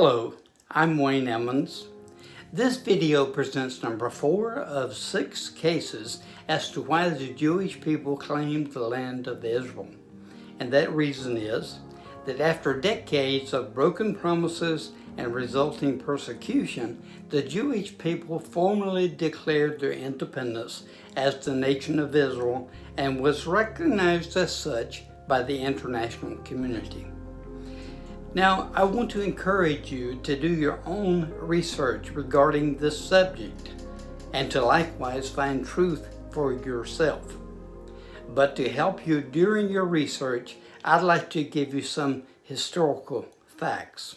Hello, I'm Wayne Emmons. This video presents number 4 of 6 cases as to why the Jewish people claimed the land of Israel. And that reason is that after decades of broken promises and resulting persecution, the Jewish people formally declared their independence as the nation of Israel and was recognized as such by the international community. Now, I want to encourage you to do your own research regarding this subject and to likewise find truth for yourself. But to help you during your research, I'd like to give you some historical facts.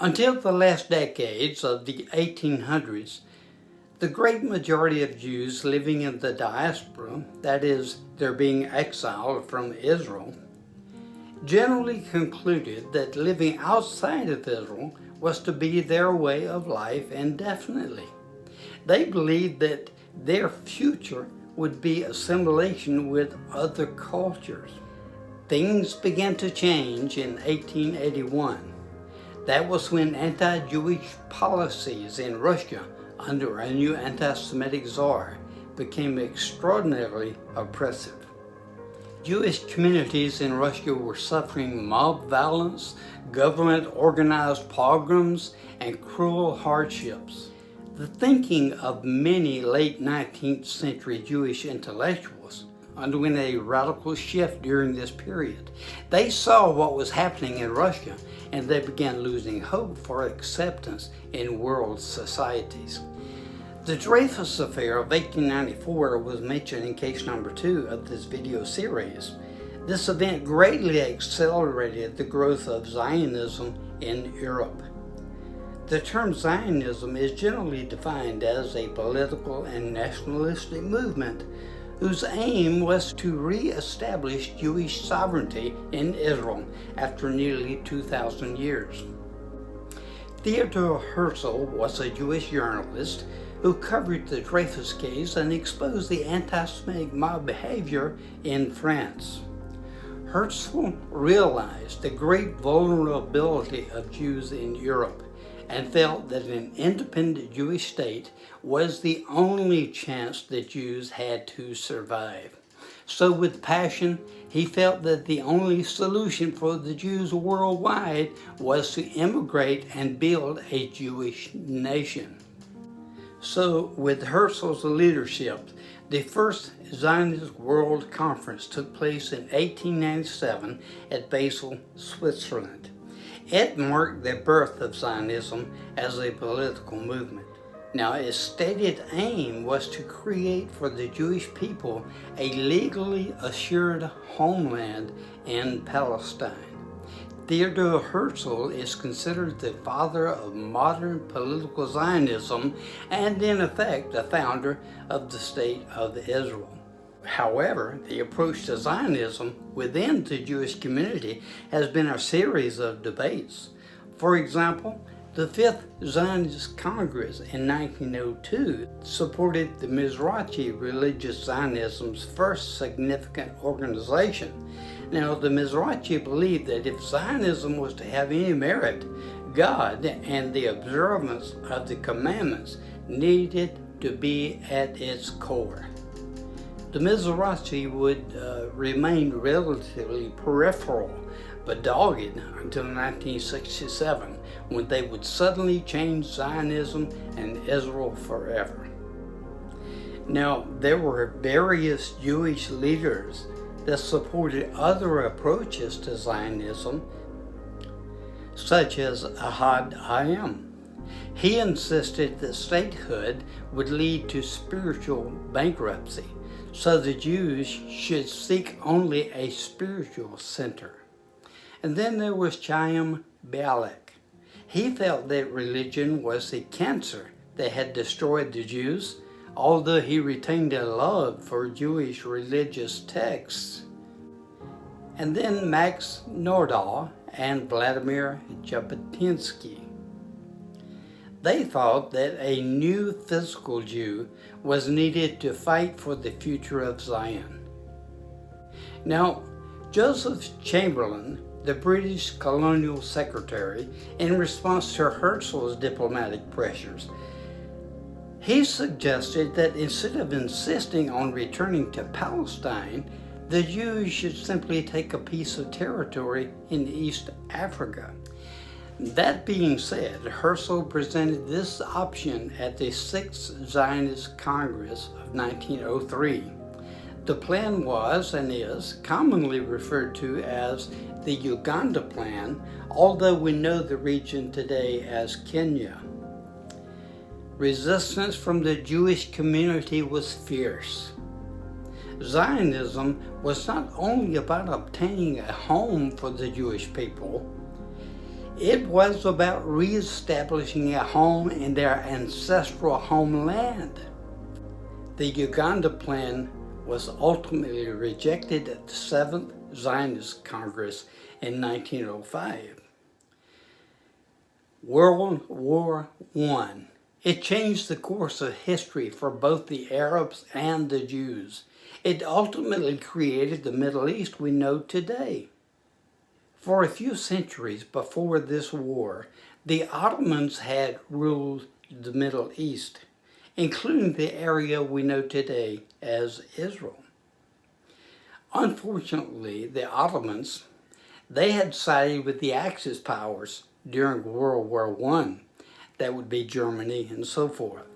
Until the last decades of the 1800s, the great majority of Jews living in the diaspora, that is, they're being exiled from Israel, generally concluded that living outside of Israel was to be their way of life indefinitely. They believed that their future would be assimilation with other cultures. Things began to change in 1881. That was when anti-Jewish policies in Russia under a new anti-Semitic czar became extraordinarily oppressive. Jewish communities in Russia were suffering mob violence, government-organized pogroms, and cruel hardships. The thinking of many late 19th century Jewish intellectuals underwent a radical shift during this period. They saw what was happening in Russia and they began losing hope for acceptance in world societies. The Dreyfus Affair of 1894 was mentioned in case number 2 of this video series. This event greatly accelerated the growth of Zionism in Europe. The term Zionism is generally defined as a political and nationalistic movement whose aim was to re-establish Jewish sovereignty in Israel after nearly 2,000 years. Theodor Herzl was a Jewish journalist who covered the Dreyfus case and exposed the anti-Semitic mob behavior in France. Herzl realized the great vulnerability of Jews in Europe and felt that an independent Jewish state was the only chance the Jews had to survive. So with passion, he felt that the only solution for the Jews worldwide was to immigrate and build a Jewish nation. So with Herzl's leadership, the first Zionist World Conference took place in 1897 at Basel, Switzerland. It marked the birth of Zionism as a political movement. Now, its stated aim was to create for the Jewish people a legally assured homeland in Palestine. Theodor Herzl is considered the father of modern political Zionism and, in effect, the founder of the State of Israel. However, the approach to Zionism within the Jewish community has been a series of debates. For example, the Fifth Zionist Congress in 1902 supported the Mizrahi religious Zionism's first significant organization. Now, the Mizrahi believed that if Zionism was to have any merit, God and the observance of the commandments needed to be at its core. The Mizrahi would remain relatively peripheral but dogged until 1967, when they would suddenly change Zionism and Israel forever. Now, there were various Jewish leaders that supported other approaches to Zionism, such as Ahad Hayam. He insisted that statehood would lead to spiritual bankruptcy, so the Jews should seek only a spiritual center. And then there was Chaim Bialik. He felt that religion was the cancer that had destroyed the Jews, although he retained a love for Jewish religious texts. And then Max Nordau and Vladimir Jabotinsky. They thought that a new physical Jew was needed to fight for the future of Zion. Now, Joseph Chamberlain, the British colonial secretary, in response to Herzl's diplomatic pressures, he suggested that instead of insisting on returning to Palestine, the Jews should simply take a piece of territory in East Africa. That being said, Herzl presented this option at the Sixth Zionist Congress of 1903. The plan was and is commonly referred to as the Uganda Plan, although we know the region today as Kenya. Resistance from the Jewish community was fierce. Zionism was not only about obtaining a home for the Jewish people, it was about reestablishing a home in their ancestral homeland. The Uganda Plan was ultimately rejected at the Seventh Zionist Congress in 1905. World War I. It changed the course of history for both the Arabs and the Jews. It ultimately created the Middle East we know today. For a few centuries before this war, the Ottomans had ruled the Middle East, including the area we know today as Israel. Unfortunately, the Ottomans, they had sided with the Axis powers during World War I. That would be Germany and so forth.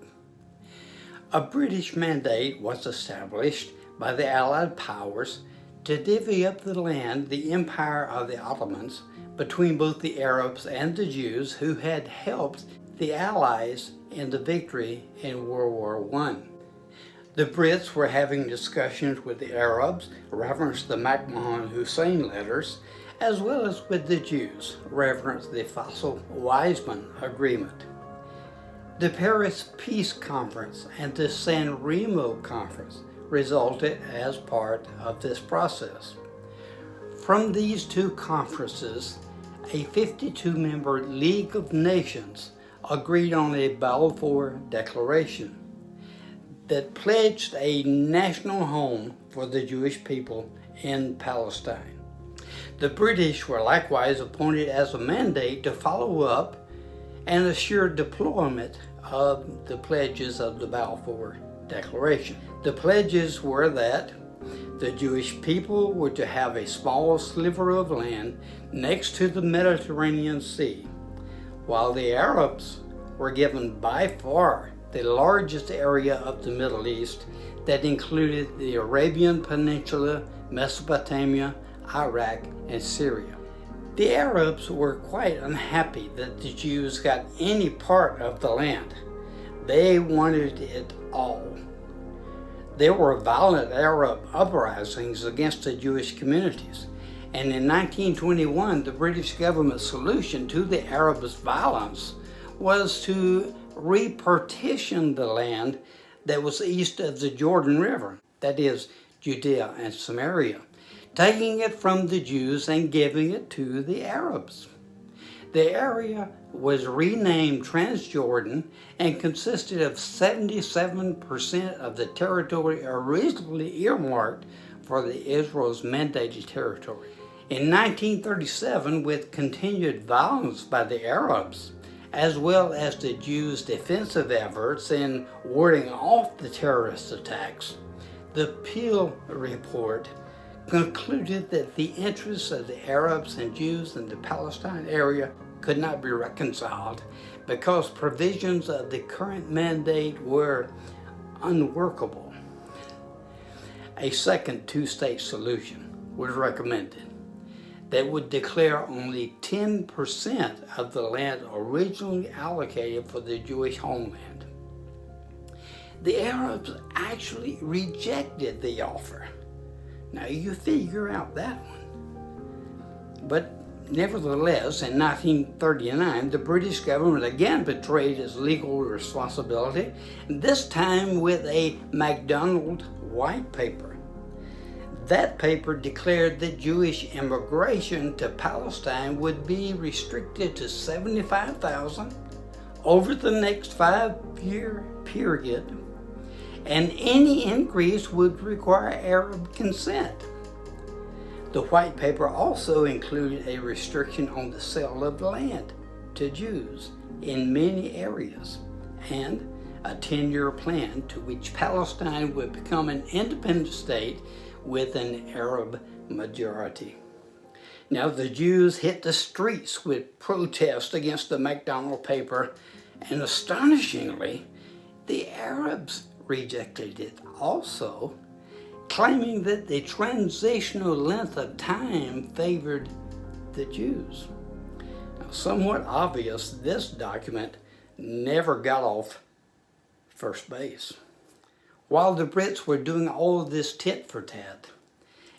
A British mandate was established by the Allied powers to divvy up the land, the empire of the Ottomans, between both the Arabs and the Jews who had helped the Allies in the victory in World War I. The Brits were having discussions with the Arabs, reference the McMahon Hussein letters, as well as with the Jews, reference the Fossil-Weizmann Agreement. The Paris Peace Conference and the San Remo Conference resulted as part of this process. From these two conferences, a 52-member League of Nations agreed on a Balfour Declaration that pledged a national home for the Jewish people in Palestine. The British were likewise appointed as a mandate to follow up and assure deployment of the pledges of the Balfour Declaration. The pledges were that the Jewish people were to have a small sliver of land next to the Mediterranean Sea, while the Arabs were given by far the largest area of the Middle East that included the Arabian Peninsula, Mesopotamia, Iraq, and Syria. The Arabs were quite unhappy that the Jews got any part of the land. They wanted it all. There were violent Arab uprisings against the Jewish communities, and in 1921 the British government's solution to the Arabs' violence was to repartition the land that was east of the Jordan River, that is, Judea and Samaria, taking it from the Jews and giving it to the Arabs. The area was renamed Transjordan and consisted of 77% of the territory originally earmarked for the Israel's mandated territory. In 1937, with continued violence by the Arabs, as well as the Jews' defensive efforts in warding off the terrorist attacks, the Peel Report concluded that the interests of the Arabs and Jews in the Palestine area could not be reconciled because provisions of the current mandate were unworkable. A second two-state solution was recommended that would declare only 10% of the land originally allocated for the Jewish homeland. The Arabs actually rejected the offer. Now you figure out that one. But nevertheless, in 1939, the British government again betrayed its legal responsibility, this time with a MacDonald White Paper. That paper declared that Jewish immigration to Palestine would be restricted to 75,000 over the next 5-year period, and any increase would require Arab consent. The white paper also included a restriction on the sale of land to Jews in many areas, and a 10-year plan to which Palestine would become an independent state with an Arab majority. Now the Jews hit the streets with protests against the McDonald paper, and astonishingly, the Arabs rejected it also, claiming that the transitional length of time favored the Jews. Now, somewhat obvious, this document never got off first base. While the Brits were doing all of this tit for tat,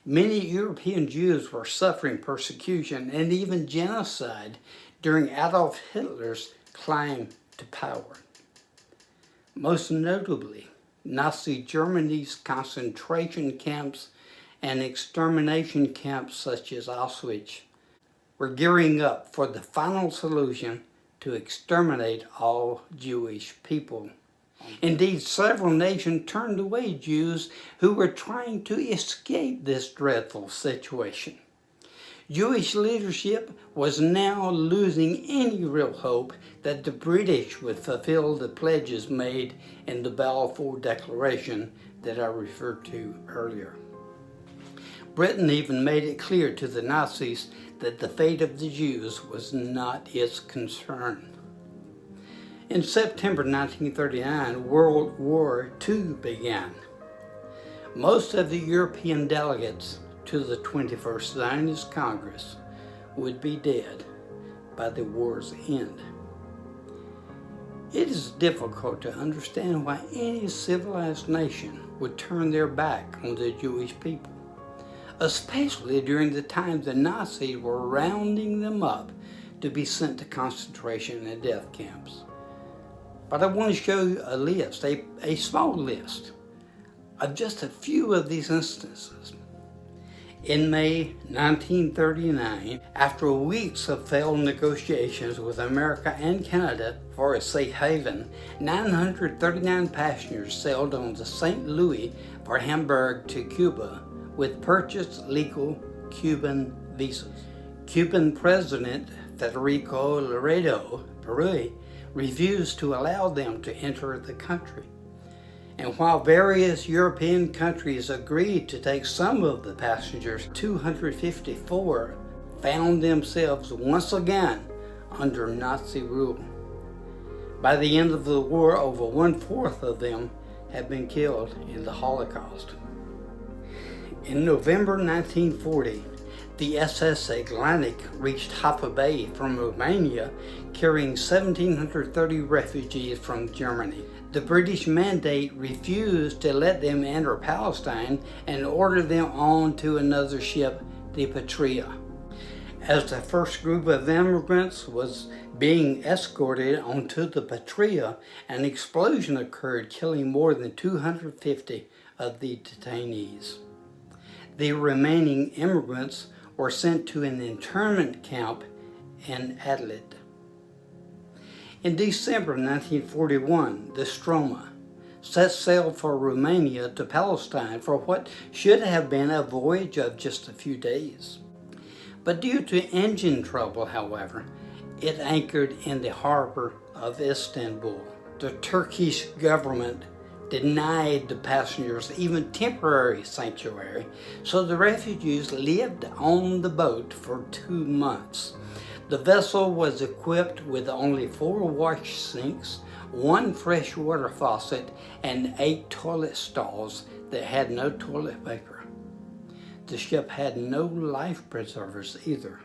many European Jews were suffering persecution and even genocide during Adolf Hitler's climb to power. Most notably, Nazi Germany's concentration camps and extermination camps such as Auschwitz were gearing up for the final solution to exterminate all Jewish people. Indeed, several nations turned away Jews who were trying to escape this dreadful situation. Jewish leadership was now losing any real hope that the British would fulfill the pledges made in the Balfour Declaration that I referred to earlier. Britain even made it clear to the Nazis that the fate of the Jews was not its concern. In September 1939, World War II began. Most of the European delegates to the 21st Zionist Congress would be dead by the war's end. It is difficult to understand why any civilized nation would turn their back on the Jewish people, especially during the time the Nazis were rounding them up to be sent to concentration and death camps. But I want to show you a list, a small list, of just a few of these instances. In May 1939, after weeks of failed negotiations with America and Canada for a safe haven, 939 passengers sailed on the St. Louis for Hamburg to Cuba with purchased legal Cuban visas. Cuban President Federico Laredo Perey refused to allow them to enter the country. And while various European countries agreed to take some of the passengers, 254 found themselves once again under Nazi rule. By the end of the war, over 1/4 of them had been killed in the Holocaust. In November 1940, the SS Atlantic reached Haifa Bay from Romania, carrying 1,730 refugees from Germany. The British mandate refused to let them enter Palestine and ordered them on to another ship, the Patria. As the first group of immigrants was being escorted onto the Patria, an explosion occurred, killing more than 250 of the detainees. The remaining immigrants were sent to an internment camp in Adelaide. In December 1941, the Stroma set sail for Romania to Palestine for what should have been a voyage of just a few days. But due to engine trouble, however, it anchored in the harbor of Istanbul. The Turkish government denied the passengers even temporary sanctuary, so the refugees lived on the boat for 2 months. The vessel was equipped with only 4 wash sinks, 1 freshwater faucet, and 8 toilet stalls that had no toilet paper. The ship had no life preservers either.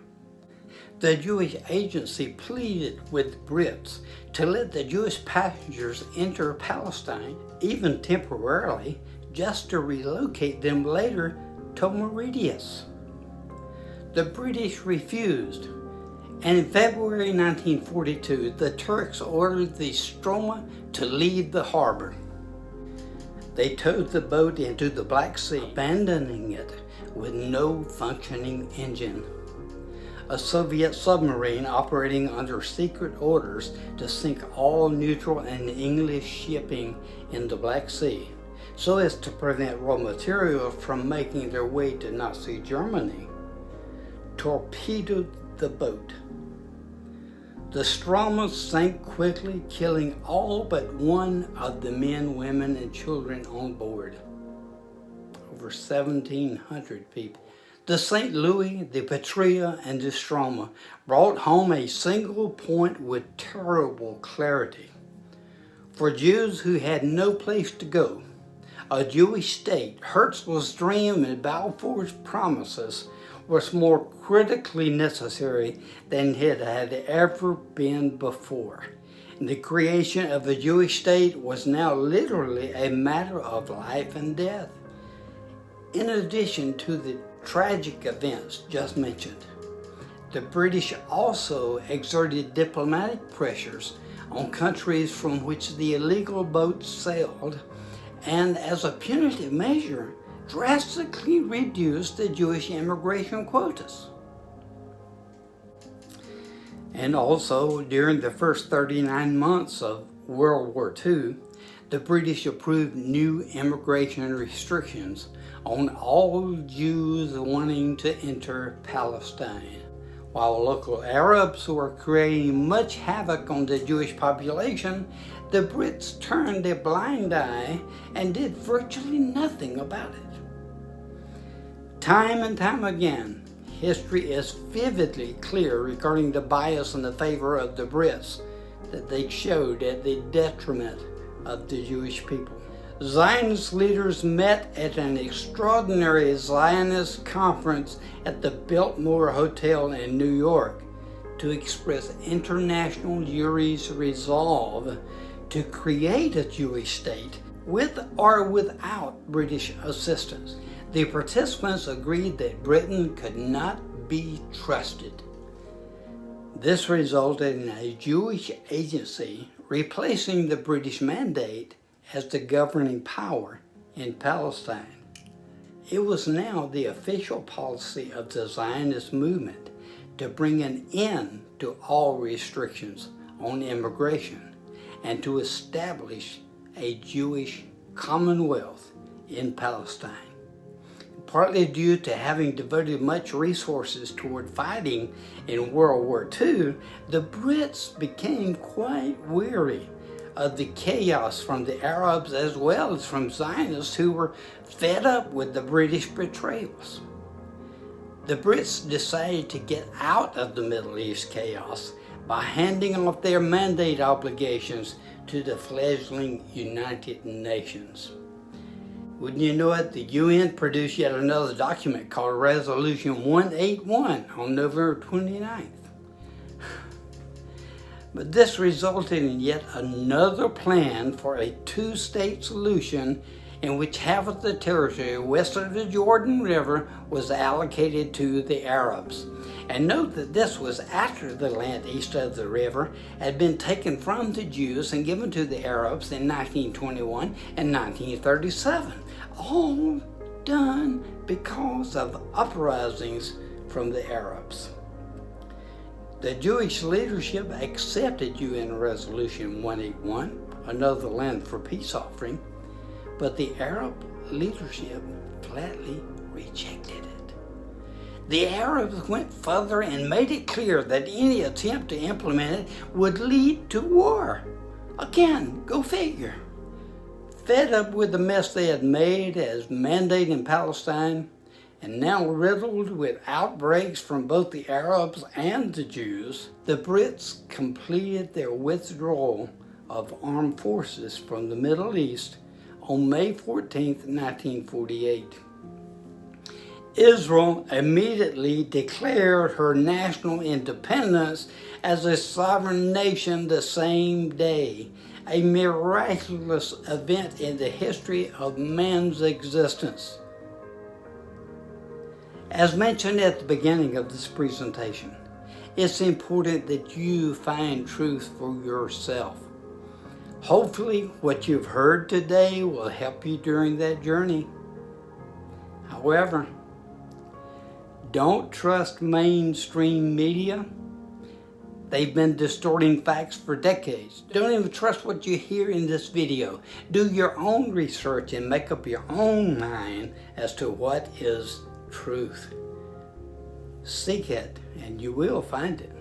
The Jewish Agency pleaded with Brits to let the Jewish passengers enter Palestine, even temporarily, just to relocate them later to Mauritius. The British refused, and in February 1942, the Turks ordered the Stroma to leave the harbor. They towed the boat into the Black Sea, abandoning it with no functioning engine. a Soviet submarine operating under secret orders to sink all neutral and English shipping in the Black Sea, so as to prevent raw materials from making their way to Nazi Germany, torpedoed the boat. The Stroma sank quickly, killing all but one of the men, women, and children on board. Over 1,700 people. The St. Louis, the Petria, and the Stroma brought home a single point with terrible clarity. For Jews who had no place to go, a Jewish state, Herzl's dream and Balfour's promises was more critically necessary than it had ever been before. The creation of a Jewish state was now literally a matter of life and death. In addition to the tragic events just mentioned, the British also exerted diplomatic pressures on countries from which the illegal boats sailed, and as a punitive measure, drastically reduced the Jewish immigration quotas. And also, during the first 39 months of World War II, the British approved new immigration restrictions on all Jews wanting to enter Palestine. While local Arabs were creating much havoc on the Jewish population, the Brits turned a blind eye and did virtually nothing about it. Time and time again, history is vividly clear regarding the bias in the favor of the Brits that they showed at the detriment of the Jewish people. Zionist leaders met at an extraordinary Zionist conference at the Biltmore Hotel in New York to express international Jewry's resolve to create a Jewish state with or without British assistance. The participants agreed that Britain could not be trusted. This resulted in a Jewish agency replacing the British mandate as the governing power in Palestine. It was now the official policy of the Zionist movement to bring an end to all restrictions on immigration and to establish a Jewish commonwealth in Palestine. Partly due to having devoted much resources toward fighting in World War II, the Brits became quite weary of the chaos from the Arabs as well as from Zionists who were fed up with the British betrayals. The Brits decided to get out of the Middle East chaos by handing off their mandate obligations to the fledgling United Nations. Wouldn't you know it, the UN produced yet another document called Resolution 181 on November 29th. But this resulted in yet another plan for a two-state solution in which half of the territory west of the Jordan River was allocated to the Arabs. And note that this was after the land east of the river had been taken from the Jews and given to the Arabs in 1921 and 1937. All done because of uprisings from the Arabs. The Jewish leadership accepted UN Resolution 181, another land for peace offering, but the Arab leadership flatly rejected it. The Arabs went further and made it clear that any attempt to implement it would lead to war. Again, go figure. Fed up with the mess they had made as mandate in Palestine, and now riddled with outbreaks from both the Arabs and the Jews, the Brits completed their withdrawal of armed forces from the Middle East on May 14, 1948. Israel immediately declared her national independence as a sovereign nation the same day, a miraculous event in the history of man's existence. As mentioned at the beginning of this presentation, it's important that you find truth for yourself. Hopefully, what you've heard today will help you during that journey. However, Don't trust mainstream media. They've been distorting facts for decades. Don't even trust what you hear in this video. Do your own research and make up your own mind as to what is truth. Seek it and you will find it.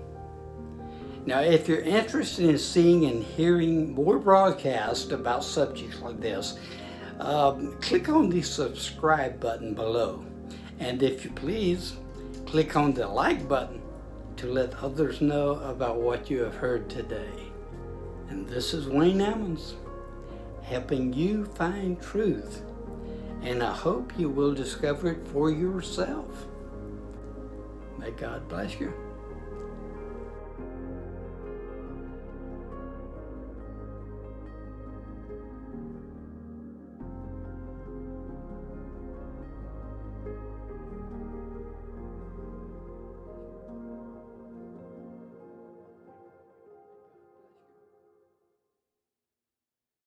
Now, if you're interested in seeing and hearing more broadcasts about subjects like this, click on the subscribe button below. And if you please, click on the like button to let others know about what you have heard today. And this is Wayne Ammons, helping you find truth. And I hope you will discover it for yourself. May God bless you.